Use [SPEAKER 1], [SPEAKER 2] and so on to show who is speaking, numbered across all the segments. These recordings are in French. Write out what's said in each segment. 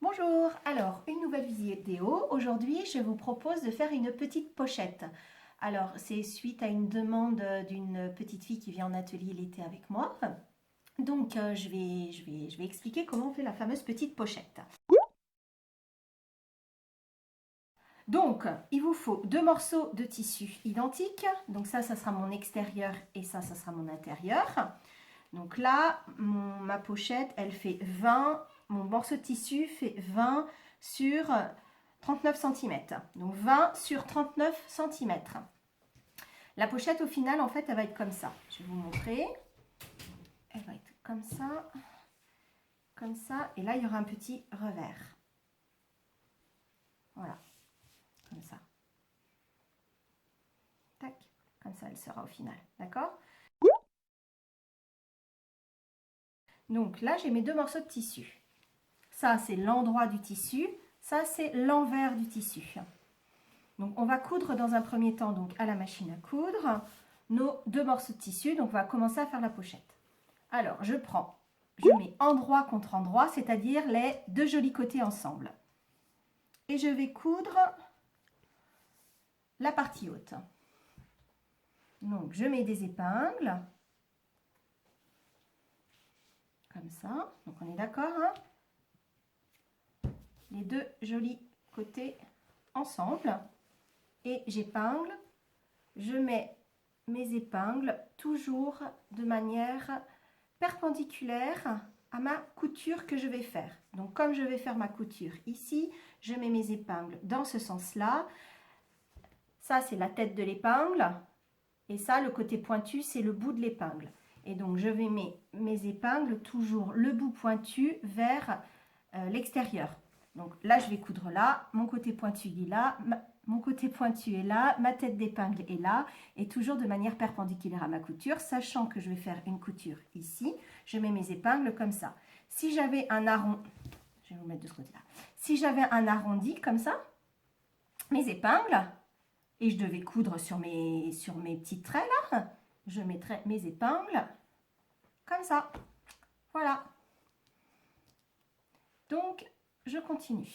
[SPEAKER 1] Bonjour, alors une nouvelle vidéo. Aujourd'hui, je vous propose de faire une petite pochette. Alors, c'est suite à une demande d'une petite fille qui vient en atelier l'été avec moi. Donc, je vais expliquer comment on fait la fameuse petite pochette. Donc, il vous faut deux morceaux de tissu identiques. Donc ça sera mon extérieur et ça sera mon intérieur. Donc là, ma pochette, elle fait 20, mon morceau de tissu fait 20 sur 39 cm. Donc 20 sur 39 cm. La pochette, au final, en fait, elle va être comme ça. Je vais vous montrer. Elle va être comme ça. Comme ça. Et là, il y aura un petit revers. Voilà. Comme ça. Tac. Comme ça, elle sera au final. D'accord ? Donc là, j'ai mes deux morceaux de tissu. Ça, c'est l'endroit du tissu. Ça, c'est l'envers du tissu. Donc, on va coudre dans un premier temps donc, à la machine à coudre nos deux morceaux de tissu. Donc, on va commencer à faire la pochette. Alors, je mets endroit contre endroit, c'est-à-dire les deux jolis côtés ensemble. Et je vais coudre la partie haute. Donc, je mets des épingles. Comme ça. Donc, on est d'accord, hein? Les deux jolis côtés ensemble. Et j'épingle. Je mets mes épingles toujours de manière perpendiculaire à ma couture que je vais faire. Donc comme je vais faire ma couture ici, je mets mes épingles dans ce sens-là. Ça, c'est la tête de l'épingle. Et ça, le côté pointu, c'est le bout de l'épingle. Et donc je vais mettre mes épingles toujours le bout pointu vers l'extérieur. Donc là, je vais coudre là, mon côté pointu est là, mon côté pointu est là, ma tête d'épingle est là, et toujours de manière perpendiculaire à ma couture, sachant que je vais faire une couture ici, je mets mes épingles comme ça. Si j'avais un arrondi, je vais vous mettre de ce côté-là, si j'avais un arrondi comme ça, mes épingles, et je devais coudre sur mes petits traits là, je mettrais mes épingles comme ça. Voilà. Donc, je continue.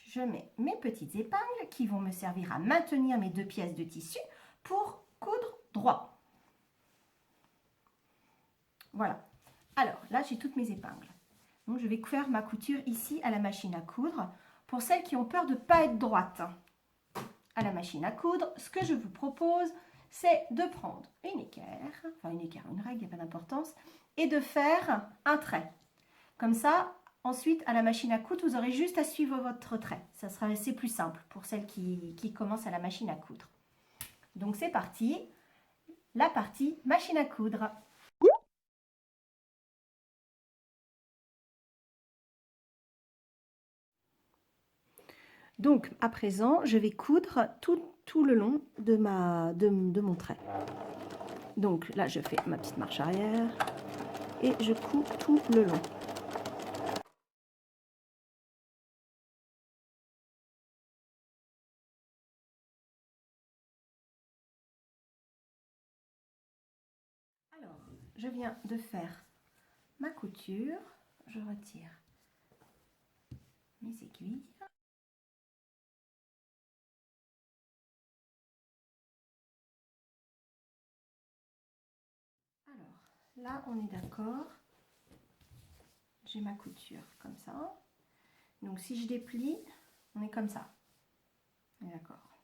[SPEAKER 1] Je mets mes petites épingles qui vont me servir à maintenir mes deux pièces de tissu pour coudre droit. Voilà. Alors, là, j'ai toutes mes épingles. Donc, je vais faire ma couture ici à la machine à coudre. Pour celles qui ont peur de ne pas être droite à la machine à coudre, ce que je vous propose, c'est de prendre une équerre, une règle, il n'y a pas d'importance, et de faire un trait. Comme ça, ensuite, à la machine à coudre, vous aurez juste à suivre votre trait. C'est plus simple pour celles qui commencent à la machine à coudre. Donc, c'est parti. La partie machine à coudre. Donc, à présent, je vais coudre tout le long de mon trait. Donc, là, je fais ma petite marche arrière et je couds tout le long. Alors, je viens de faire ma couture. Je retire mes aiguilles. Alors, là, on est d'accord. J'ai ma couture comme ça. Donc, si je déplie, on est comme ça. On est d'accord.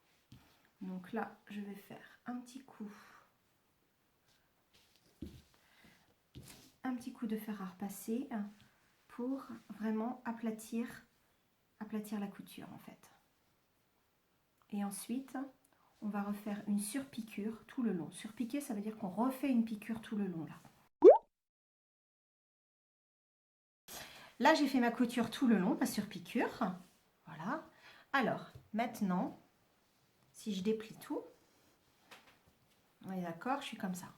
[SPEAKER 1] Donc là, je vais faire un petit coup de fer à repasser pour vraiment aplatir la couture en fait. Et ensuite, on va refaire une surpiqûre tout le long. Surpiquer, ça veut dire qu'on refait une piqûre tout le long là. Là, j'ai fait ma couture tout le long, ma surpiqûre. Voilà. Alors, maintenant, si je déplie tout, on est d'accord, je suis comme ça.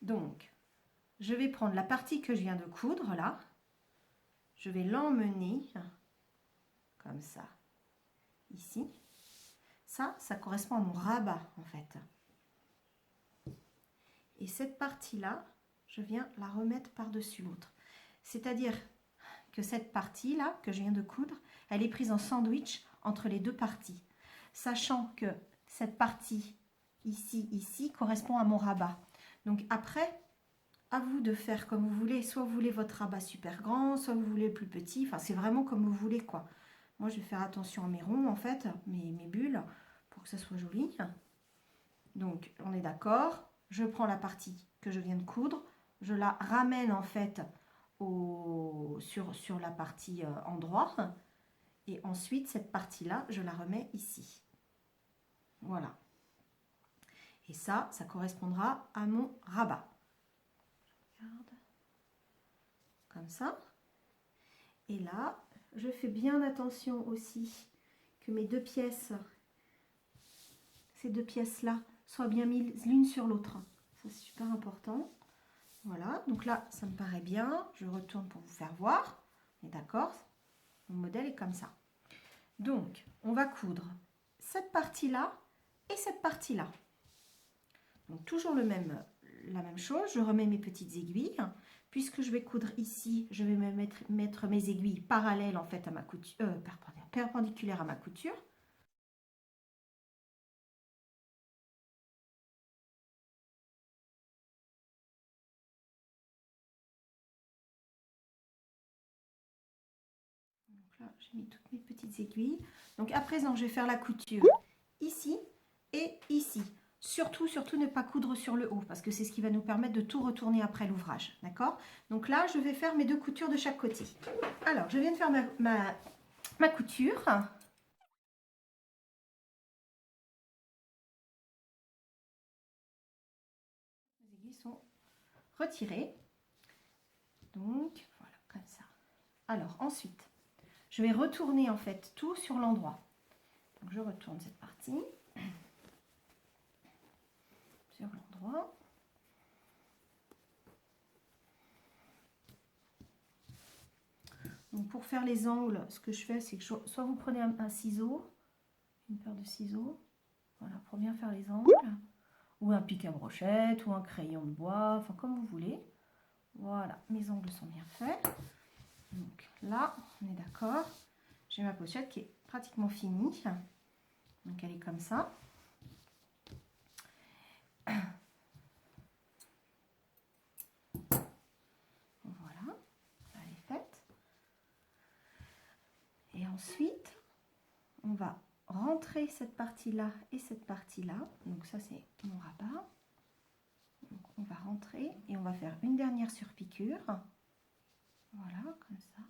[SPEAKER 1] Donc, je vais prendre la partie que je viens de coudre là. Je vais l'emmener comme ça, ici. Ça correspond à mon rabat en fait. Et cette partie-là, je viens la remettre par-dessus l'autre. C'est-à-dire que cette partie-là, que je viens de coudre, elle est prise en sandwich entre les deux parties. Sachant que cette partie ici, correspond à mon rabat. Donc après, à vous de faire comme vous voulez. Soit vous voulez votre rabat super grand, soit vous voulez plus petit. Enfin, c'est vraiment comme vous voulez, quoi. Moi, je vais faire attention à mes ronds, en fait, mes bulles, pour que ça soit joli. Donc, on est d'accord. Je prends la partie que je viens de coudre. Je la ramène, en fait, sur la partie endroit. Et ensuite, cette partie-là, je la remets ici. Voilà. Et ça correspondra à mon rabat. Je regarde. Comme ça. Et là, je fais bien attention aussi que mes deux pièces, ces deux pièces-là, soient bien mises l'une sur l'autre. Ça, c'est super important. Voilà, donc là, ça me paraît bien. Je retourne pour vous faire voir. On est d'accord? Mon modèle est comme ça. Donc, on va coudre cette partie-là et cette partie-là. Donc, toujours la même chose. Je remets mes petites aiguilles. Puisque je vais coudre ici, je vais mettre mes aiguilles parallèles en fait à ma couture, perpendiculaires à ma couture. Donc là, j'ai mis toutes mes petites aiguilles. Donc à présent, je vais faire la couture ici et ici. Surtout ne pas coudre sur le haut parce que c'est ce qui va nous permettre de tout retourner après l'ouvrage. D'accord? Donc là, je vais faire mes deux coutures de chaque côté. Alors, je viens de faire ma couture. Les aiguilles sont retirées. Donc, voilà, comme ça. Alors, ensuite, je vais retourner en fait tout sur l'endroit. Donc, je retourne cette partie sur l'endroit. Donc, pour faire les angles, ce que je fais, c'est que soit vous prenez un ciseau, une paire de ciseaux, voilà, pour bien faire les angles, ou un pic à brochette, ou un crayon de bois, enfin comme vous voulez. Voilà, mes angles sont bien faits. Donc là, on est d'accord. J'ai ma pochette qui est pratiquement finie. Donc elle est comme ça. Voilà, elle est faite. Et ensuite, on va rentrer cette partie-là et cette partie-là. Donc ça, c'est mon rabat. Donc on va rentrer et on va faire une dernière surpiqûre. Voilà, comme ça.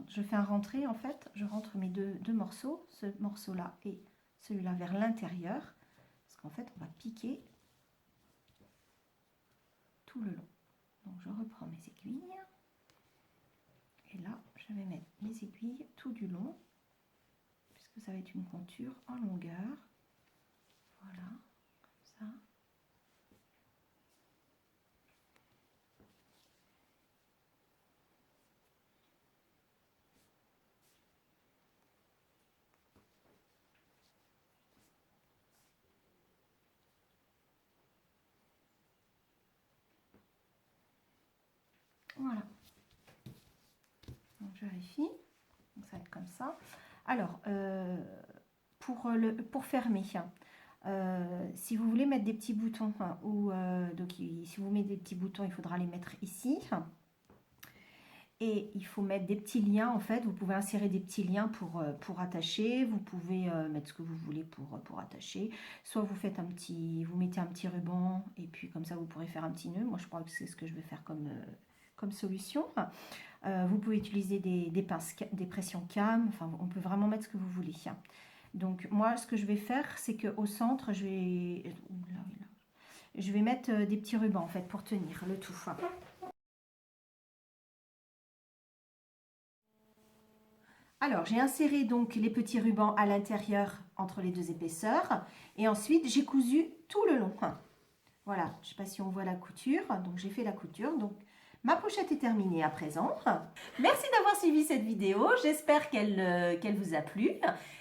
[SPEAKER 1] Je fais un rentré en fait, je rentre mes deux morceaux, ce morceau-là et celui-là vers l'intérieur, parce qu'en fait on va piquer tout le long. Donc je reprends mes aiguilles, et là je vais mettre mes aiguilles tout du long, puisque ça va être une conture en longueur. Voilà, comme ça. Voilà. Donc je vérifie. Donc ça va être comme ça. Alors, pour fermer, si vous voulez mettre des petits boutons, donc si vous mettez des petits boutons, il faudra les mettre ici. Et il faut mettre des petits liens, en fait. Vous pouvez insérer des petits liens pour attacher. Vous pouvez mettre ce que vous voulez pour attacher. Soit vous mettez un petit ruban et puis comme ça, vous pourrez faire un petit nœud. Moi, je crois que c'est ce que je vais faire comme solution. Vous pouvez utiliser des pinces, des pressions cam. Enfin, on peut vraiment mettre ce que vous voulez. Donc, moi, ce que je vais faire, c'est qu'au centre, je vais mettre des petits rubans, en fait, pour tenir le tout. Alors, j'ai inséré donc les petits rubans à l'intérieur entre les deux épaisseurs. Et ensuite, j'ai cousu tout le long. Voilà, je ne sais pas si on voit la couture. Donc, j'ai fait la couture. Donc, ma pochette est terminée à présent. Merci d'avoir suivi cette vidéo. J'espère qu'elle vous a plu.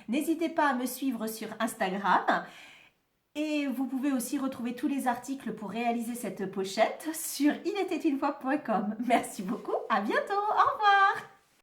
[SPEAKER 1] N'hésitez pas à me suivre sur Instagram. Et vous pouvez aussi retrouver tous les articles pour réaliser cette pochette sur ilétait-une-fois.com. Merci beaucoup, à bientôt, au revoir.